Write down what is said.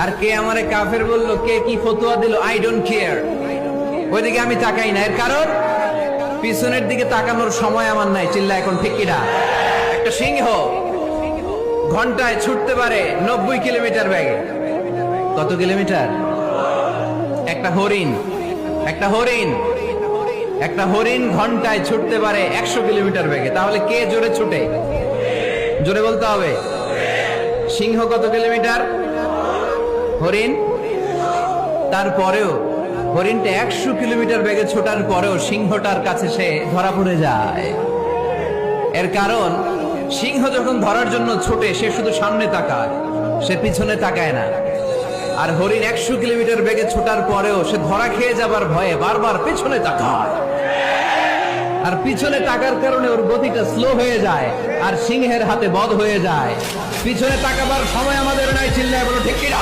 আর কে আমারে কাফের বললো, কে কি ফতোয়া দিল, আই ডোন্ট কেয়ার। ওইদিকে আমি তাকাই না। এর কারণ পিছনের দিকে তাকানোর সময় আমার নাই। চিল্লা এখন ঠিক কিনা? একটা সিংহ ঘন্টায় ছুটতে পারে 90 কিলোমিটার বেগে। কত কিলোমিটার? একটা হরিণ ঘন্টায় ছুটতে পারে 100 কিলোমিটার বেগে। তাহলে কে জোরে ছুটে? জোরে বলতে হবে। সিংহ কত কিলোমিটার? হরিণ। তারপরেও হরিণটা 100 কিলোমিটার বেগে ছোটার পরেও সিংহটার কাছে সে ধরা পড়ে যায়। এর কারণ সিংহ যখন ধরার জন্য ছোটে সে শুধু সামনে তাকায়, সে পিছনে তাকায় না। আর হরিণ 100 কিলোমিটার বেগে ছোটার পরেও সে ধরা খেয়ে যাবার ভয়ে বারবার পিছনে তাকায়। আর পিছনে তাকার কারণে ওর গতিটা স্লো হয়ে যায় আর সিংহের হাতে বধ হয়ে যায়। পিছনে তাকাবার সময় আমাদের নাই। চিল্লায় বলো ঠিক কিনা?